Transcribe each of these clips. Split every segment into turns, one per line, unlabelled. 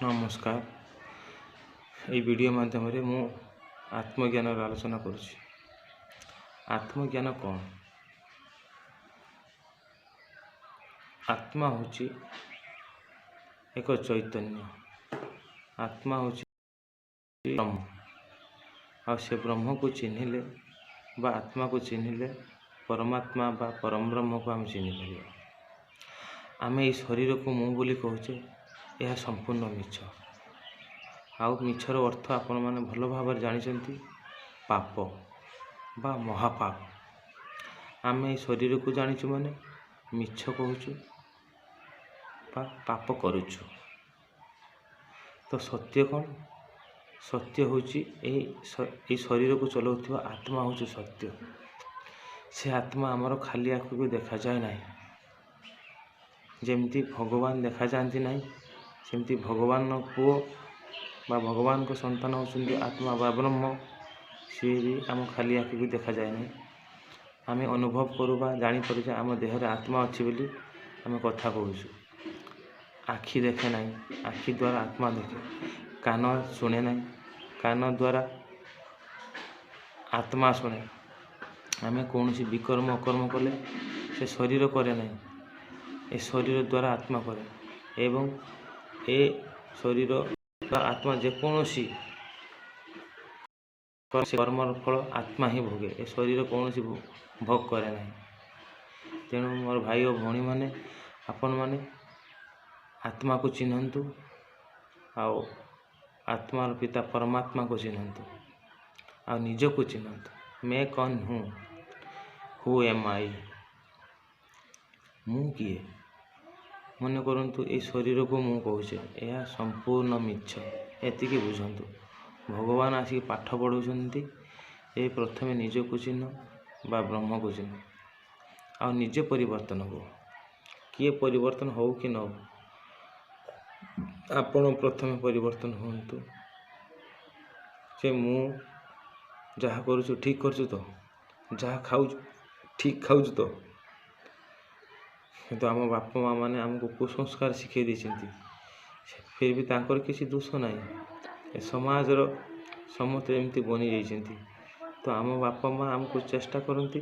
नमस्कार। ये वीडियो माध्यम रे मु आत्मज्ञान आलोचना करुछि। आत्मज्ञान कौन? आत्मा होची एक चैतन्य। आत्मा होची ब्रह्म। आ से ब्रह्म को चिन्हिले बा आत्मा को चिन्हिले परमात्मा बा परम ब्रह्म को हम चिन्ह पारिबा। आमे ई शरीर को मु बोली कहूचे, यह संपूर्ण मिछ। आउ मिछर अर्थ आपण माने भल भाव जानी, पाप बा महापाप। आमे शरीर को जानिचु माने मिछ कहूचु बा पाप करुचु। तो सत्य कौन? सत्य होची ए शरीर को चलाउथिबा आत्मा होची सत्य। से आत्मा आमर खाली आँख को देखा जाए नहीं। जेमती भगवान देखा जाती नहीं, सेमती भगवान पुओ बा भगवान को संतान होचुंदी आत्मा बा ब्रह्म। सी भी आम खाली आँख को देखा जाए नहीं। आमे अनुभव करूबा जानी पड़े आम देहरे आत्मा अच्छी बोली आम कथा कहूँ। आखि देखे नहीं, आखि द्वारा आत्मा देखे। कान शुणे नहीं, कान द्वारा आत्मा शुणे। आमे कौन सी विकर्म अकर्म कले से शरीर करे नहीं, ए शरीर द्वारा आत्मा करे। एवं ए शरीर आत्मा जेकोसी कर्मर फल आत्मा ही भोगे। ए शरीर कौन सी भोग करे नहीं। तेणु मोर भाई और भौणी माने आपण माने आत्मा को चिन्हतु, आओ आत्मार पिता परमात्मा को चिन्हतु, आ निज को चिन्हतु। मैं कौन हूँ? हु एम आई? मु किए? मन करंतु ए शरीर को मु कहूचे, यह संपूर्ण मिछ। एतिकी बुझंतु। भगवान आसिक पाठ पढ़ाउछंती, ए प्रथमे निज को चिन्ह बा ब्रह्म को चिन्ह। आ निजे परिवर्तन हो। किए परिवर्तन हो कि न हो, आपण प्रथमे परिवर्तन होंतु। जे मु जहाँ करूछु ठीक करछु तो, जहाँ खाऊ ठीक खाऊछु तो। किंतु आम बापा माँ मैंने आमको कुसंस्कार शिखे देछंती, फिर भी तांकर किसी दोष नहीं। समाजर समस्त एमती बनी जाइछंती। तो आम बापा माँ आमको चेष्टा करती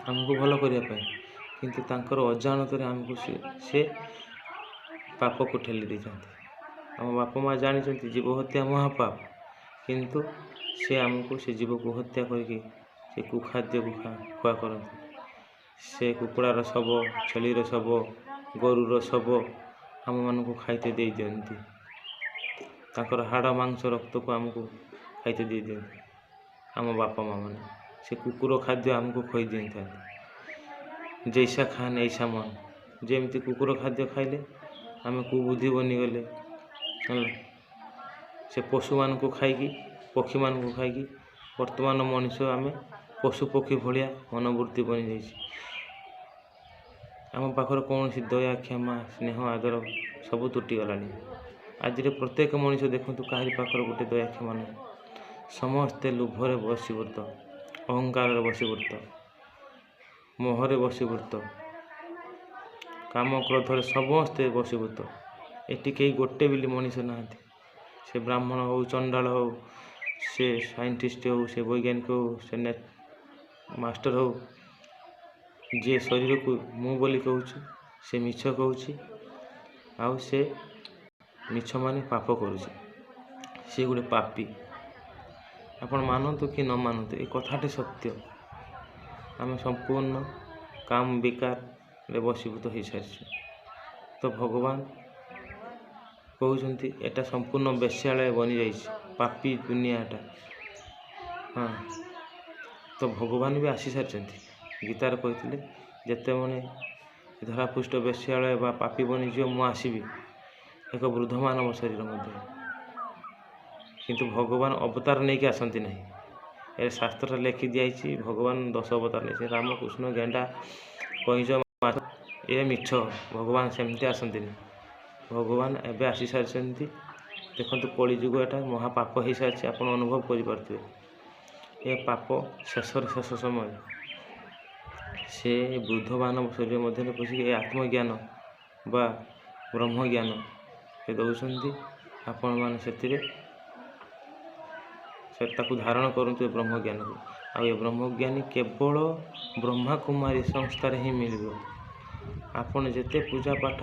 आमको भल करने, किंतु तांकर अजाणत आमको से पाप को ठेली देते। आम बापा माँ जानी जीव हत्या महापाप, किंतु से आमको से जीव को हत्या करके से कुखाद्य को खुआ करते। से कुकुड़ार शव, छेलीर शव, गोरुर शव आम मान को खाइते दे दियंती। तांकर हाड़ मांस रक्त को आमको खाइते दे दियंती। आम बापा माँ मैंने से कुकुर खाद्य आमको खुई दिता। जैसा खान ऐसा मन। जेमती कुकुर खाद्य खाइले आम कुबुद्धि बनीगले, से पशु मान को खाई पक्षी मान को खाई वर्तमान मनीष आम पशु पक्षी भाया मनोवृत्ति बनी जाइए। आम पाखर कौन सी दया क्षमा स्नेह आदर सब तुटीगला। आज प्रत्येक मनीष देखु कहारी पाखर गोटे दया क्षमा ना। समस्ते लोभरे बसीभूत, अहंकार बसीभूत, मोहरे बसीभूत, काम क्रोधर समस्ते बसीभूत। एटी कई गोटे बिली मनीष ना। से ब्राह्मण हो, चंडाल हो, से साइंटिस्ट हो, से वैज्ञानिक हो, से मास्टर हो, जे शरीर को मु बोली कहूँ से मिछ कहूँ। आउ से मिछ माने पाप करुचे, से गोटे पापी। आपण मानतु कि न मानतु ए कथाटे सत्य। आम संपूर्ण काम विकार रे बसीभूत हो सारी। तो भगवान कहते एटा संपूर्ण बेश्यालय बनी जाइए, पापी दुनियाटा। हाँ, तो भगवान भी आसी सारी। गीतार कहते जिते मैंने धरापृष्ठ बेश्यालय बा पापी बनीज मु आसबि एक वृद्ध मानव शरीर मध्य। किंतु भगवान अवतार नहीं कि आसती नहीं। ए शास्त्र लिखि दिखाई भगवान 10 अवतार नहीं। राम कृष्ण गेंडा कईच ये मिछ। भगवान सेमती आसती नहीं। भगवान एवं आसी सारी। देखो कलिजुग एटा महापाप हो सारी। आप अनुभव करें ये पाप शेष शेष समय से वृद्ध मानव शरीर मध्य पशिक आत्मज्ञान बा ब्रह्मज्ञान ସେ ଦେଉଛନ୍ତି। ଆପଣମାନେ ସେଥିରେ ତାକୁ ଧାରଣ କରନ୍ତୁ ଏ ବ୍ରହ୍ମଜ୍ଞାନକୁ। ଆଉ ଏ ବ୍ରହ୍ମଜ୍ଞାନୀ କେବଳ ବ୍ରହ୍ମା କୁମାରୀ ସଂସ୍ଥାରେ ହିଁ ମିଳିବ। ଆପଣ ଯେତେ ପୂଜା ପାଠ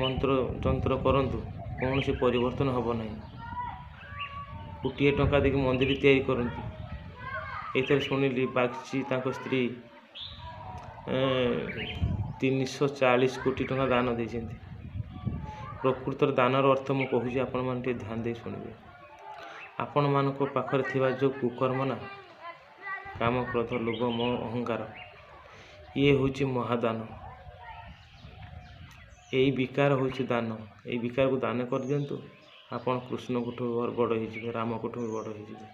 ମନ୍ତ୍ର ଯନ୍ତ୍ର କରନ୍ତୁ, କୌଣସି ପରିବର୍ତ୍ତନ ହେବ ନାହିଁ। କୋଟିଏ ଟଙ୍କା ଦେଇକି ମନ୍ଦିର ତିଆରି କରନ୍ତୁ। ଏଇଥିରେ ଶୁଣିଲି ବାଗ୍ଚି ତାଙ୍କ ସ୍ତ୍ରୀ 340 କୋଟି ଟଙ୍କା ଦାନ ଦେଇଛନ୍ତି। ପ୍ରକୃତରେ ଦାନର ଅର୍ଥ ମୁଁ କହୁଛି, ଆପଣମାନେ ଟିକେ ଧ୍ୟାନ ଦେଇ ଶୁଣିବେ। ଆପଣମାନଙ୍କ ପାଖରେ ଥିବା ଯେଉଁ କୁକର୍ମ ନା, କାମ, କ୍ରୋଧ, ଲୋଭ, ମୋହ, ଅହଙ୍କାର, ଇଏ ହେଉଛି ମହାଦାନ। ଏଇ ବିକାର ହେଉଛି ଦାନ। ଏଇ ବିକାରକୁ ଦାନ କରିଦିଅନ୍ତୁ, ଆପଣ କୃଷ୍ଣଙ୍କଠୁ ବଡ଼ ହେଇଯିବେ, ରାମଙ୍କଠୁ ବି ବଡ଼ ହେଇଯିବେ,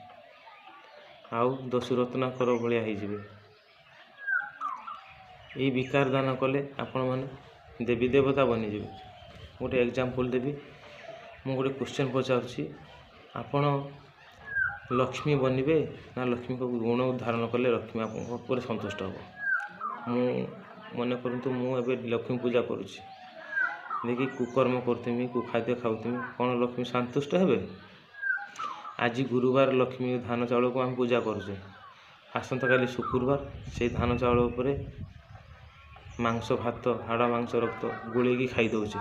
ଆଉ ଦଶରତ୍ନାଙ୍କର ଭଳିଆ ହେଇଯିବେ। ଏଇ ବିକାର ଦାନ କଲେ ଆପଣମାନେ ଦେବୀ ଦେବତା ବନିଯିବେ। ଗୋଟେ ଏକ୍ଜାମ୍ପଲ୍ ଦେବି। ମୁଁ ଗୋଟେ କ୍ୱେଶ୍ଚନ୍ ପଚାରୁଛି, ଆପଣ ଲକ୍ଷ୍ମୀ ବନିବେ ନା ଲକ୍ଷ୍ମୀଙ୍କ ଗୁଣ ଧାରଣ କଲେ ଲକ୍ଷ୍ମୀ ଆପଣଙ୍କ ଉପରେ ସନ୍ତୁଷ୍ଟ ହେବ? ମୁଁ ମନେ କରନ୍ତୁ, ମୁଁ ଏବେ ଲକ୍ଷ୍ମୀ ପୂଜା କରୁଛି, ଦେଖି କୁକର୍ମ କରୁଥିମି, କୁଖାଦ୍ୟ ଖାଉଥିମି, କ'ଣ ଲକ୍ଷ୍ମୀ ସନ୍ତୁଷ୍ଟ ହେବେ? ଆଜି ଗୁରୁବାର, ଲକ୍ଷ୍ମୀ ଧାନ ଚାଉଳକୁ ଆମେ ପୂଜା କରୁଛେ। ଆସନ୍ତାକାଲି ଶୁକ୍ରବାର, ସେଇ ଧାନ ଚାଉଳ ଉପରେ ମାଂସ, ଭାତ, ହାଡ଼, ମାଂସ, ରକ୍ତ ଗୋଳେଇକି ଖାଇଦେଉଛେ।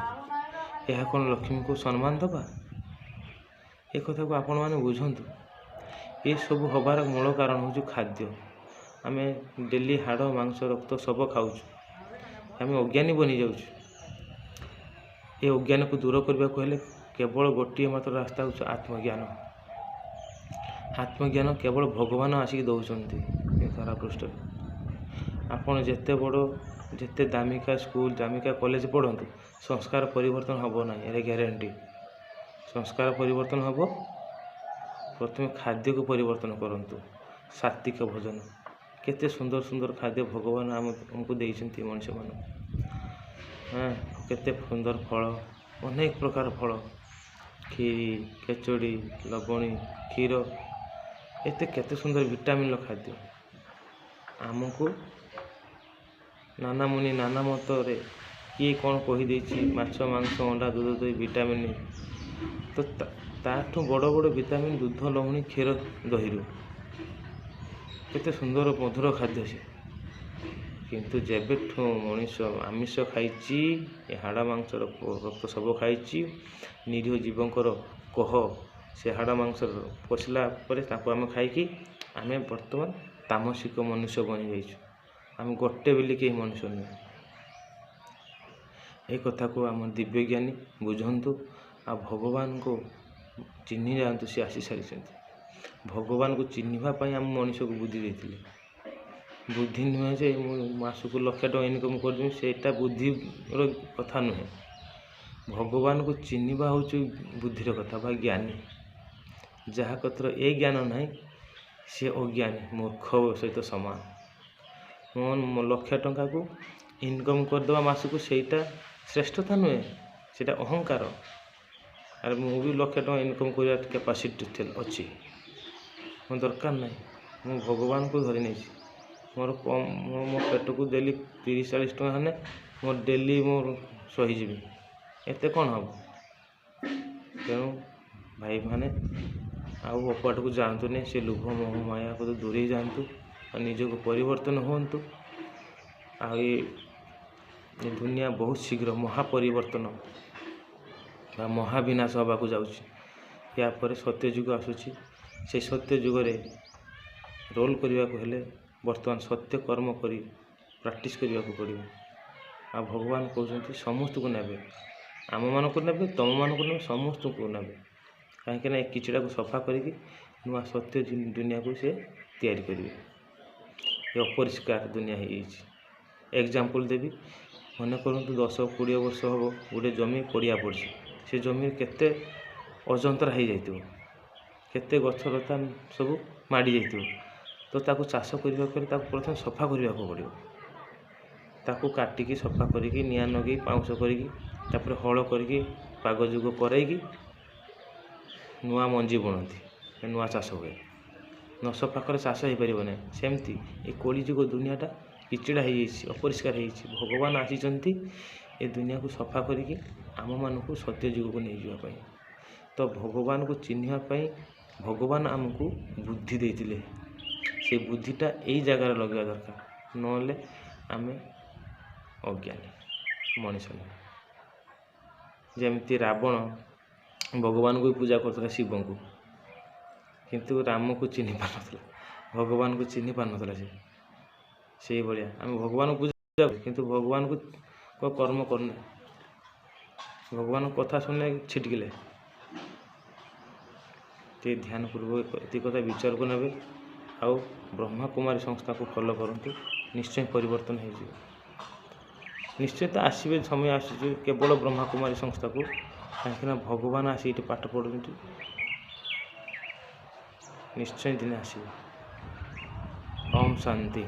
ଏହା କ'ଣ ଲକ୍ଷ୍ମୀଙ୍କୁ ସମ୍ମାନ ଦେବା? ଏ କଥାକୁ ଆପଣମାନେ ବୁଝନ୍ତୁ। ଏସବୁ ହେବାର ମୂଳ କାରଣ ହେଉଛି ଖାଦ୍ୟ। ଆମେ ଡେଲି ହାଡ଼, ମାଂସ, ରକ୍ତ ସବୁ ଖାଉଛୁ। ଆମେ ଅଜ୍ଞାନୀ ବନିଯାଉଛୁ। ଏ ଅଜ୍ଞାନକୁ ଦୂର କରିବାକୁ ହେଲେ କେବଳ ଗୋଟିଏ ମାତ୍ର ରାସ୍ତା ହେଉଛି ଆତ୍ମଜ୍ଞାନ। ଆତ୍ମଜ୍ଞାନ କେବଳ ଭଗବାନ ଆସିକି ଦେଉଛନ୍ତି ଏ ଧରା ପୃଷ୍ଠରେ। ଆପଣ ଯେତେ ଦାମିକା ସ୍କୁଲ, ଦାମିକା କଲେଜ ପଢ଼ନ୍ତୁ, ସଂସ୍କାର ପରିବର୍ତ୍ତନ ହେବ ନାହିଁ, ଏରେ ଗ୍ୟାରେଣ୍ଟି। ସଂସ୍କାର ପରିବର୍ତ୍ତନ ହେବ, ପ୍ରଥମେ ଖାଦ୍ୟକୁ ପରିବର୍ତ୍ତନ କରନ୍ତୁ। ସାତ୍ତ୍ୱିକ ଭୋଜନ, କେତେ ସୁନ୍ଦର ସୁନ୍ଦର ଖାଦ୍ୟ ଭଗବାନ ଆମକୁ ଦେଇଛନ୍ତି ମଣିଷମାନଙ୍କୁ। କେତେ ସୁନ୍ଦର ଫଳ, ଅନେକ ପ୍ରକାର ଫଳ, କ୍ଷୀରି, ଖେଚୁଡ଼ି, ଲବଣୀ, କ୍ଷୀର, କେତେ ସୁନ୍ଦର ଭିଟାମିନ୍ର ଖାଦ୍ୟ। ଆମକୁ ନାନା ମୁନି ନାନା ମତରେ କିଏ କ'ଣ କହିଦେଇଛି, ମାଛ, ମାଂସ, ଅଣ୍ଡା, ଦୁଧ, ଦହି ଭିଟାମିନ୍, ତ ତାଠୁ ବଡ଼ ବଡ଼ ଭିଟାମିନ୍ ଦୁଧ, ଲହୁଣୀ, କ୍ଷୀର, ଦହିରୁ। କେତେ ସୁନ୍ଦର ମଧୁର ଖାଦ୍ୟ ସେ। କିନ୍ତୁ ଯେବେଠୁ ମଣିଷ ଆମିଷ ଖାଇଛି, ଏ ହାଡ଼, ମାଂସ, ରକ୍ତ ସବୁ ଖାଇଛି, ନିରୀହ ଜୀବଙ୍କର କହ ସେ ହାଡ଼ ମାଂସ ପଶିଲା ପରେ ତାକୁ ଆମେ ଖାଇକି ଆମେ ବର୍ତ୍ତମାନ ତାମସିକ ମନୁଷ୍ୟ ବନିଯାଇଛୁ। ଆମେ ଗୋଟେ ବୋଲି କେହି ମନୁଷ୍ୟ ନୁହେଁ। ଏ କଥାକୁ ଆମ ଦିବ୍ୟଜ୍ଞାନୀ ବୁଝନ୍ତୁ, ଆଉ ଭଗବାନଙ୍କୁ ଚିହ୍ନି ଯାଆନ୍ତୁ। ସେ ଆସିସାରିଛନ୍ତି। ଭଗବାନଙ୍କୁ ଚିହ୍ନିବା ପାଇଁ ଆମ ମଣିଷକୁ ବୁଦ୍ଧି ଦେଇଥିଲେ। ବୁଦ୍ଧି ନୁହେଁ ଯେ ମୁଁ ମାସକୁ 1,00,000 ଟଙ୍କା ଇନକମ୍ କରିଦେବି, ସେଇଟା ବୁଦ୍ଧିର କଥା ନୁହେଁ। ଭଗବାନଙ୍କୁ ଚିହ୍ନିବା ହେଉଛି ବୁଦ୍ଧିର କଥା ବା ଜ୍ଞାନୀ। ଯାହା କତର ଏ ଜ୍ଞାନ ନାହିଁ, ସେ ଅଜ୍ଞାନୀ, ମୂର୍ଖ ସହିତ ସମାନ। ମୋ 1,00,000 ଟଙ୍କାକୁ ଇନକମ୍ କରିଦେବା ମାସକୁ, ସେଇଟା ଶ୍ରେଷ୍ଠତା ନୁହେଁ, ସେଇଟା ଅହଙ୍କାର। ଆରେ ମୁଁ ବି 1,00,000 ଟଙ୍କା ଇନକମ୍ କରିବା କ୍ୟାପାସିଟି ଅଛି, ମୋ ଦରକାର ନାହିଁ। ମୁଁ ଭଗବାନଙ୍କୁ ଧରି ନେଇଛି। ମୋ ପେଟକୁ ଡେଲି 30-40 ଟଙ୍କା ହେଲେ ମୋର ଡେଲି ମୋର ସହିଯିବି, ଏତେ କ'ଣ ହେବ? ତେଣୁ ଭାଇମାନେ ଆଉ ଅପାଟକୁ ଯାଆନ୍ତୁନି। ସେ ଲୋଭ, ମୋହ, ମାୟାକୁ ଦୂରେଇ ଯାଆନ୍ତୁ ଆଉ ନିଜକୁ ପରିବର୍ତ୍ତନ ହୁଅନ୍ତୁ। ଆଉ ଏ ଦୁନିଆ ବହୁତ ଶୀଘ୍ର ମହାପରିବର୍ତ୍ତନ ବା ମହାବିନାଶ ହେବାକୁ ଯାଉଛି। ୟା ପରେ ସତ୍ୟଯୁଗ ଆସୁଛି। ସେଇ ସତ୍ୟ ଯୁଗରେ ରୋଲ୍ କରିବାକୁ ହେଲେ ବର୍ତ୍ତମାନ ସତ୍ୟ କର୍ମ କରି ପ୍ରାକ୍ଟିସ୍ କରିବାକୁ ପଡ଼ିବ। ଆଉ ଭଗବାନ କହୁଛନ୍ତି ସମସ୍ତଙ୍କୁ ନେବେ, ଆମମାନଙ୍କୁ ନେବେ, ତୁମମାନଙ୍କୁ ନେବେ, ସମସ୍ତଙ୍କୁ ନେବେ। କାହିଁକିନା ଏ କିଛିଟାକୁ ସଫା କରିକି ନୂଆ ସତ୍ୟ ଦୁନିଆକୁ ସେ ତିଆରି କରିବେ। ଏ ଅପରିଷ୍କାର ଦୁନିଆ ହେଇଯାଇଛି। ଏକ୍ଜାମ୍ପଲ୍ ଦେବି। ମନେ କରନ୍ତୁ 10-20 ବର୍ଷ ହେବ ଗୋଟେ ଜମି ପଡ଼ିଆ ପଡ଼ିଛି। ସେ ଜମିରେ କେତେ ଅଜନ୍ତରା ହେଇଯାଇଥିବ, କେତେ ଗଛଲତା ସବୁ ମାଡ଼ି ଯାଇଥିବ। ତ ତାକୁ ଚାଷ କରିବାକୁ ହେଲେ ତାକୁ ପ୍ରଥମେ ସଫା କରିବାକୁ ପଡ଼ିବ। ତାକୁ କାଟିକି ସଫା କରିକି ନିଆଁ ଲଗେଇ ପାଉଁଶ କରିକି ତାପରେ ହଳ କରିକି ପାଗ ଯୁଗ କରାଇକି ନୂଆ ମଞ୍ଜି ବୁଣନ୍ତି, ନୂଆ ଚାଷ ହୁଏ। ନ ସଫା କଲେ ଚାଷ ହେଇପାରିବ ନାହିଁ। ସେମିତି ଏ କଳିଯୁଗ ଦୁନିଆଟା କିଚିଡ଼ା ହେଇଯାଇଛି, ଅପରିଷ୍କାର ହେଇଯାଇଛି। ଭଗବାନ ଆସିଛନ୍ତି ଏ ଦୁନିଆକୁ ସଫା କରିକି ଆମମାନଙ୍କୁ ସତ୍ୟ ଯୁଗକୁ ନେଇଯିବା ପାଇଁ। ତ ଭଗବାନଙ୍କୁ ଚିହ୍ନିବା ପାଇଁ ଭଗବାନ ଆମକୁ ବୁଦ୍ଧି ଦେଇଥିଲେ। ସେ ବୁଦ୍ଧିଟା ଏଇ ଜାଗାରେ ଲଗାଇବା ଦରକାର, ନହେଲେ ଆମେ ଅଜ୍ଞାନୀ ମଣିଷ ନୁହେଁ। ଯେମିତି ରାବଣ ଭଗବାନଙ୍କୁ ବି ପୂଜା କରୁଥିଲା, ଶିବଙ୍କୁ, କିନ୍ତୁ ରାମକୁ ଚିହ୍ନି ପାରୁନଥିଲା, ଭଗବାନଙ୍କୁ ଚିହ୍ନି ପାରୁନଥିଲା। ସେଇଭଳିଆ ଆମେ ଭଗବାନଙ୍କୁ ପୂଜା କିନ୍ତୁ ଭଗବାନଙ୍କୁ କର୍ମ କରୁନେ, ଭଗବାନଙ୍କ କଥା ଶୁଣିଲେ ଛିଟକିଲେ। ଟିକେ ଧ୍ୟାନପୂର୍ବକ ଏତିକି କଥା ବିଚାରକୁ ନେବେ, ଆଉ ବ୍ରହ୍ମାକୁମାରୀ ସଂସ୍ଥାକୁ ଫଲୋ କରନ୍ତୁ, ନିଶ୍ଚୟ ପରିବର୍ତ୍ତନ ହେଇଯିବ। ନିଶ୍ଚୟ ତ ଆସିବେ, ସମୟ ଆସୁଛି କେବଳ ବ୍ରହ୍ମାକୁମାରୀ ସଂସ୍ଥାକୁ, କାହିଁକିନା ଭଗବାନ ଆସି ଏଠି ପାଠ ପଢ଼ୁଛନ୍ତି, ନିଶ୍ଚୟ ଦିନେ ଆସିବେ। ଓମ୍ ଶାନ୍ତି।